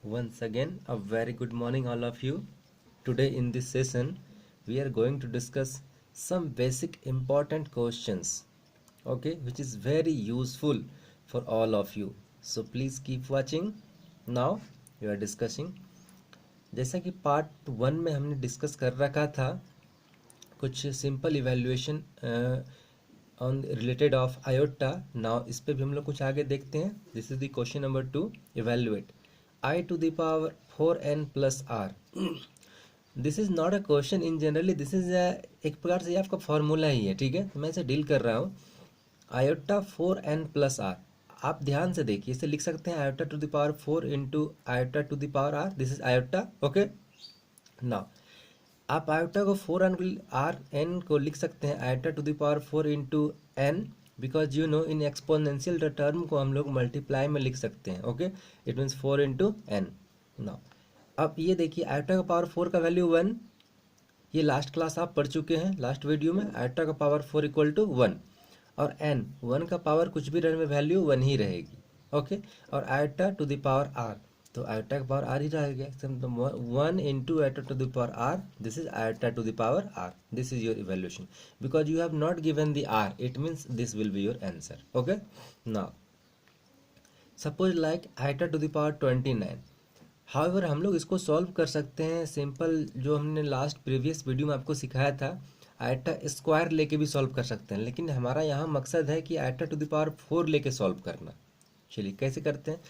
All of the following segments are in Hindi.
Once again, a very good morning, all of you. Today, in this session, we are going to discuss some basic important questions, okay, which is very useful for all of you. So, please keep watching. Now, we are discussing. जैसा कि पार्ट वन में हमने डिस्कस कर रखा था कुछ simple evaluation on related of iota. Now इस पे भी हम लोग कुछ आगे देखते हैं. This is the question number 2. Evaluate i to the power 4n plus r. This is not a question in generally, this is एक प्रकार से ये आपका फॉर्मूला ही है. ठीक है, तो मैं इसे डील कर रहा हूँ. आयोटा 4n प्लस आर, आप ध्यान से देखिए, इसे लिख सकते हैं iota to the power 4 into iota to the power r. This is iota. Okay, now आप आयोटा को 4 को लिख सकते हैं iota to the power 4 into n, because you know in exponential term को हम लोग मल्टीप्लाई में लिख सकते हैं. Okay, it means 4 into n. Now अब ये देखिए आयोटा का पावर 4 का वैल्यू 1. ये लास्ट क्लास आप पढ़ चुके हैं, लास्ट वीडियो में. आयोटा का पावर 4 इक्वल टू 1 और एन 1 का पावर कुछ भी रहने में वैल्यू 1 ही रहेगी. ओके, और iota to the power r, तो आयोटा का पावर आर ही रहेगा. 1 into iota to the power r, this is iota to the power r. This is your evaluation. Because you have not given the r, it means this will be your answer. Okay, now suppose like iota to the power 29. However हम लोग इसको सॉल्व कर सकते हैं सिंपल, जो हमने लास्ट प्रीवियस वीडियो में आपको सिखाया था. आयोटा स्क्वायर लेके भी सॉल्व कर सकते हैं, लेकिन हमारा यहाँ मकसद है कि आयोटा टू द पावर 4 लेके सॉल्व करना. चलिए कैसे करते हैं.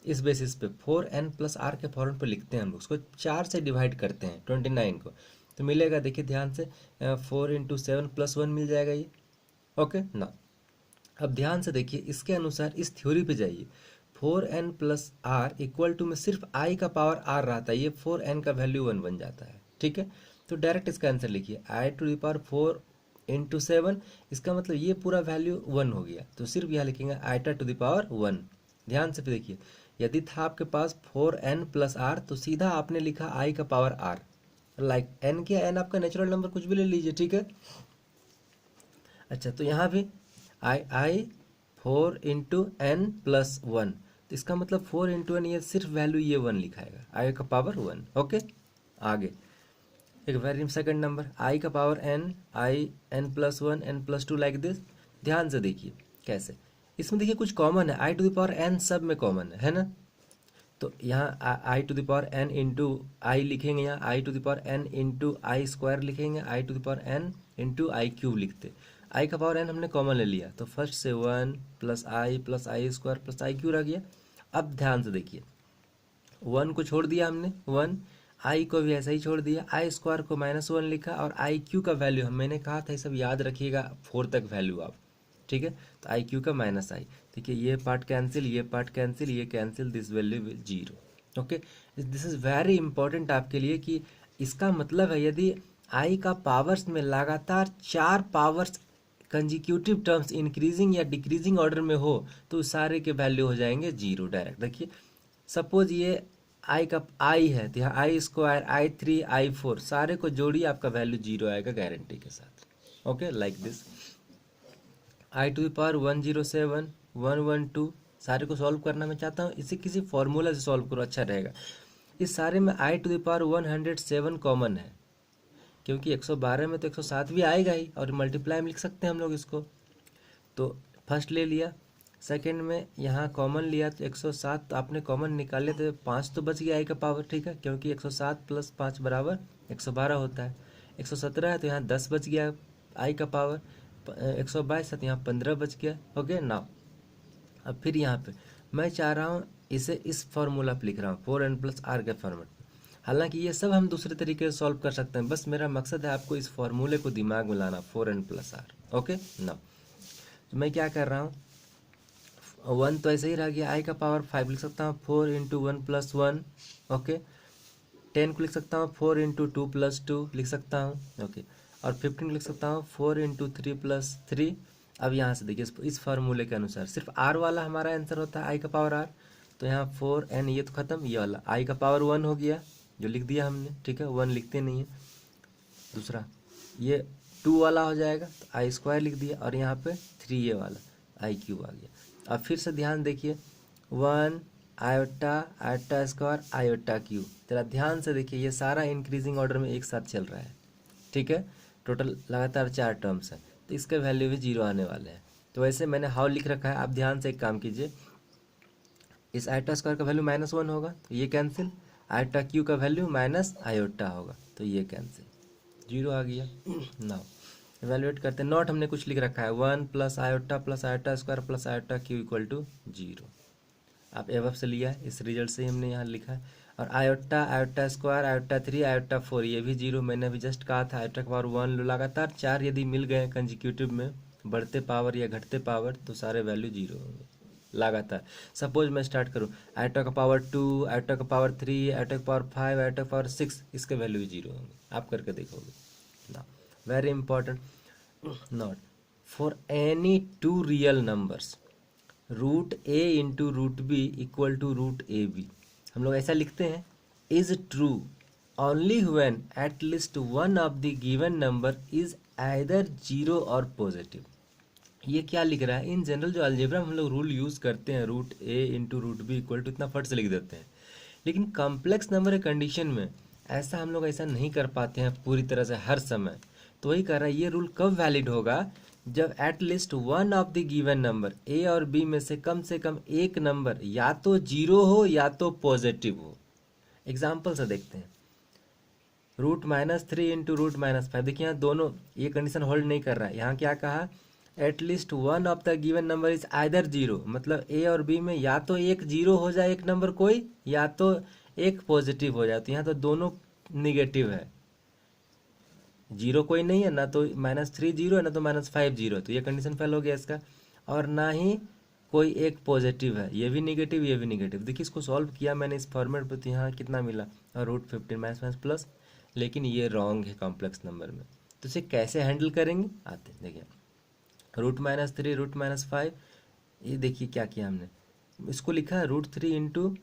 इस बेसिस पे 4n प्लस आर के फॉर्म पे लिखते हैं हम लोग. उसको 4 से डिवाइड करते हैं 29 को, तो मिलेगा, देखिए ध्यान से, 4 इंटू 7 प्लस 1 मिल जाएगा ये. ओके ना, अब ध्यान से देखिए, इसके अनुसार इस थ्योरी पे जाइए. 4n plus are equal to में सिर्फ i का पावर r रहता है, ये 4n का वैल्यू 1 बन जाता है. ठीक है, तो डायरेक्ट इसका आंसर लिखिए i to the power 4 into 7. इसका मतलब ये पूरा वैल्यू 1 हो गया, तो सिर्फ यहाँ लिखेंगे आइटा टू द पावर 1. ध्यान से देखिए, यदि था आपके पास 4n प्लस आर, तो सीधा आपने लिखा i का पावर r. लाइक n क्या, n आपका नेचुरल नंबर कुछ भी ले लीजिए. ठीक है, अच्छा, तो यहाँ भी आई 4 इंटू एन प्लस 1, तो इसका मतलब 4 इंटू एन, ये सिर्फ वैल्यू ये 1 लिखाएगा, आई का पावर 1. ओके, आगे एक वेरी सेकंड नंबर, आई का power n, i n plus 1 n plus 2, like this. ध्यान से देखिए कैसे, इसमें देखिए कुछ कॉमन है, i to the power n सब में कॉमन है ना. तो यहाँ i to the power n into i लिखेंगे, यहाँ i to the power n into i square लिखेंगे, i to the power n into i cube लिखते. आई का पावर एन हमने कॉमन ले लिया, तो फर्स्ट से 1 plus I square plus I Q रह गया. अब ध्यान से देखिए, 1 को छोड़ दिया हमने, 1, आई को भी ऐसा ही छोड़ दिया, आई स्क्वायर को -1 लिखा, और आई क्यू का वैल्यू मैंने कहा था ये सब याद रखिएगा 4 तक वैल्यू आप. ठीक है, तो आई क्यू का माइनस आई. देखिए ये पार्ट कैंसिल, ये पार्ट कैंसिल, ये cancel, this value will 0. Okay, this is very important आपके लिए कि इसका मतलब है यदि आई का पावर्स में लगातार 4 पावर्स कंजिक्यूटिव टर्म्स इंक्रीजिंग या डिक्रीजिंग ऑर्डर में हो, तो सारे के वैल्यू हो जाएंगे 0 डायरेक्ट. देखिए सपोज ये आई का आई है, तो यहाँ आई स्क्वायर, i3, i4 सारे को जोड़िए, आपका वैल्यू 0 आएगा गारंटी के साथ. Okay, like this. I to the power 107, 112 सारे को सॉल्व करना मैं चाहता हूँ, इसे किसी फॉर्मूला से सॉल्व करो, अच्छा रहेगा. इस सारे में आई टू द पावर 107 कॉमन है, क्योंकि 112 में तो 107 भी आएगा ही, और मल्टीप्लाई में लिख सकते हैं हम लोग इसको. तो फर्स्ट ले लिया, सेकंड में यहाँ कॉमन लिया, तो 107 तो आपने कॉमन निकाले, तो 5 तो बच गया आई का पावर. ठीक है, क्योंकि 107 प्लस 5 बराबर 112 होता है. 117 है, तो यहाँ 10 बच गया आई का पावर. 122 है, तो यहाँ 15 बच गया. ओके, नाउ अब फिर यहाँ पे मैं चाह रहा हूँ इसे इस फॉर्मूला पे लिख रहा हूँ, 4n प्लस आर के फॉर्मेट में. हालांकि ये सब हम दूसरे तरीके से सॉल्व कर सकते हैं, बस मेरा मकसद है आपको इस फॉर्मूले को दिमाग में लाना, 4n plus are. Okay, now तो मैं क्या कर रहा हूँ, 1 तो ऐसे ही रह गया, आई का पावर 5 लिख सकता हूँ, 4 इंटू 1 प्लस 1. ओके, 10 को लिख सकता हूँ 4 इंटू 2 प्लस 2 लिख सकता हूँ. ओके, और 15 लिख सकता हूँ 4 इंटू 3 प्लस 3. अब यहाँ से देखिए इस फार्मूले के अनुसार सिर्फ आर वाला हमारा आंसर होता है, आई का पावर आर. तो यहाँ 4n, ये तो खत्म, ये वाला आई का पावर 1 हो गया जो लिख दिया हमने. ठीक है, 1 लिखते नहीं है. दूसरा ये 2 वाला हो जाएगा, तो आई स्क्वायर लिख दिया, और यहाँ पे 3 ये वाला आई क्यूब आ गया. अब फिर से ध्यान देखिए, 1 iota, iota square, iota Q. जरा ध्यान से देखिए, ये सारा इंक्रीजिंग ऑर्डर में एक साथ चल रहा है, ठीक है। टोटल लगातार 4 टर्म्स है, तो इसका वैल्यू भी 0 आने वाले हैं। तो वैसे मैंने हाउ लिख रखा है, आप ध्यान से एक काम कीजिए, इस आयोटा स्क्वायर का वैल्यू -1 होगा तो ये कैंसिल, आयोटा क्यू का वैल्यू माइनस आयोटा होगा तो ये कैंसिल, 0 आ गया। नाउ इवेल्युएट करते हैं, नॉट हमने कुछ लिख रखा है, 1 plus iota square plus iota q equal to 0। आप एवब से लिया है, इस रिजल्ट से ही हमने यहाँ लिखा है। और iota, iota square, iota 3, iota 4 ये भी 0। मैंने अभी जस्ट कहा था आयोटा का पावर 1 लो, लगातार 4 यदि मिल गए कंजिक्यूटिव में, बढ़ते पावर या घटते पावर, तो सारे वैल्यू 0 होंगे लगातार। सपोज मैं स्टार्ट करूँ, आयोटा का पावर 2, आयोटा का पावर 3, आयोटा का पावर 5, आयोटा का पावर 6, इसके वैल्यू भी 0 होंगे, आप करके देखोगे ना। Very important, not for any 2 real numbers root a into root b equal to root a b, हम लोग ऐसा लिखते हैं, is true only when at least one of the given number is either 0 और पॉजिटिव। ये क्या लिख रहा है, इन जनरल जो अलजेब्रा में हम लोग रूल यूज करते हैं, root a into root b equal to, इतना फट से लिख देते हैं, लेकिन कॉम्प्लेक्स नंबर के कंडीशन में ऐसा हम लोग ऐसा नहीं कर पाते हैं पूरी तरह से हर समय। तो वही कह रहा है, ये रूल कब वैलिड होगा, जब eight least one of the given number A और बी में से कम एक नंबर या तो 0 हो या तो पॉजिटिव हो। एग्जाम्पल से देखते हैं, √-3 इंटू √-5, देखिए यहाँ दोनों ये कंडीशन होल्ड नहीं कर रहा है। यहाँ क्या कहा, eight least one of the given number is either 0, मतलब ए और बी में या तो एक 0 हो जाए एक नंबर कोई, या तो एक पॉजिटिव हो जाए। तो यहाँ तो दोनों निगेटिव है, 0 कोई नहीं है, ना तो -3 0 है, ना तो -5 0 है, तो ये कंडीशन फेल हो गया इसका। और ना ही कोई एक पॉजिटिव है, ये भी निगेटिव ये भी निगेटिव। देखिए इसको सॉल्व किया मैंने इस फॉर्मेट पर, तो यहाँ कितना मिला, और √15 माइनस प्लस, लेकिन ये रॉन्ग है कॉम्प्लेक्स नंबर में। तो इसे कैसे हैंडल करेंगे, आते हैं देखिए, √-3 √-5, ये देखिए क्या किया हमने, इसको लिखा है √3 इंटू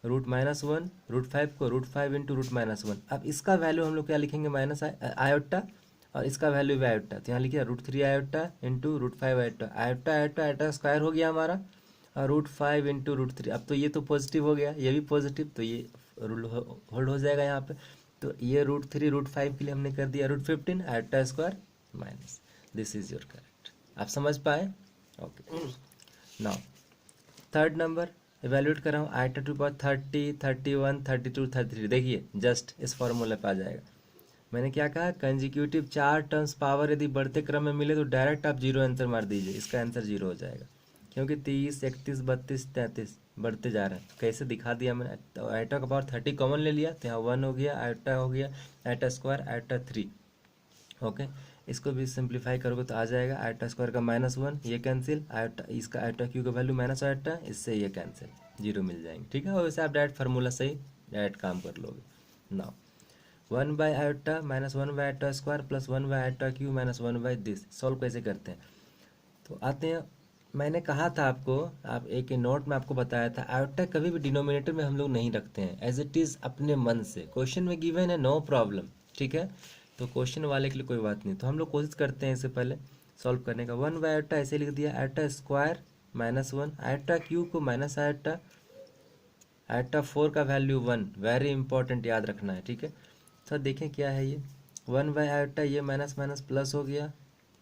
√-1, √5 को √5 इंटू √-1। अब इसका वैल्यू हम लोग क्या लिखेंगे, माइनस आयोटा, और इसका वैल्यू भी आयोटा, तो यहाँ लिखिए √3 iota into √5 iota, iota iota iota square हो गया हमारा, और √5 इंटू √3। अब तो ये तो पॉजिटिव हो गया, ये भी पॉजिटिव, तो ये रूल होल्ड हो जाएगा यहाँ पे। तो ये √3 √5 के लिए हमने कर दिया √15 iota square minus, this is your correct. आप समझ पाए, okay. Now third number evaluate कर रहा हूँ, आयोटा टू पावर 30, 31, 32, 33, देखिए जस्ट इस फॉर्मूले पे आ जाएगा। मैंने क्या कहा, कंजिक्यूटिव 4 टर्म्स पावर यदि बढ़ते क्रम में मिले तो डायरेक्ट आप 0 आंसर मार दीजिए, इसका आंसर 0 हो जाएगा, क्योंकि 30, 31, 32, 33 बढ़ते जा रहे हैं। कैसे दिखा दिया मैंने, तो आयोटा का पावर 30 कॉमन ले लिया, तो यहाँ 1 हो गया, आयोटा हो गया, आयोटा स्क्वायर, आयोटा 3, ओके। इसको भी सिंप्लीफाई करोगे तो आ जाएगा आयोटा स्क्वायर का -1, ये कैंसिल, आयोटा इसका आयोटा क्यू का वैल्यू माइनस आयोटा, इससे ये कैंसिल, 0 मिल जाएंगे, ठीक है। और वैसे आप डायरेक्ट फार्मूला से ही डायरेक्ट काम कर लोगे। Now 1 by iota minus 1 by iota square plus 1 by iota Q minus 1 by this, solve कैसे करते हैं, तो आते हैं। मैंने कहा था आपको, आप एक नोट में आपको बताया था, आयोटा कभी भी डिनोमिनेटर में हम लोग नहीं रखते हैं, एज इट इज़ अपने मन से। क्वेश्चन में गिवन है, नो प्रॉब्लम, ठीक है, तो क्वेश्चन वाले के लिए कोई बात नहीं। तो हम लोग कोशिश करते हैं इससे पहले सॉल्व करने का। 1 बाई आयोटा ऐसे लिख दिया, आयोटा स्क्वायर -1, आयोटा क्यू को माइनस आयोटा, आयोटा 4 का वैल्यू 1, वेरी इंपॉर्टेंट याद रखना है, ठीक है। तो देखें क्या है ये, 1 बाई आयोटा, ये माइनस माइनस प्लस हो गया,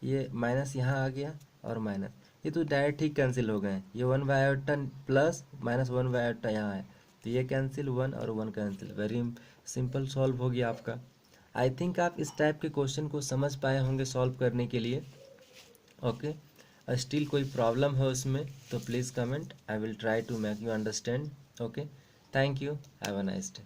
ये माइनस यहाँ आ गया, और माइनस, ये तो डायरेक्ट ही कैंसिल हो गए। ये 1 by iota plus -1 by iota यहाँ है, तो ये कैंसिल, 1 और 1 कैंसिल, वेरी सिंपल सॉल्व हो गया आपका। आई थिंक आप इस टाइप के क्वेश्चन को समझ पाए होंगे सॉल्व करने के लिए, ओके। स्टिल कोई प्रॉब्लम है उसमें तो please comment, I will try to make you understand, okay. Thank you, have a nice day.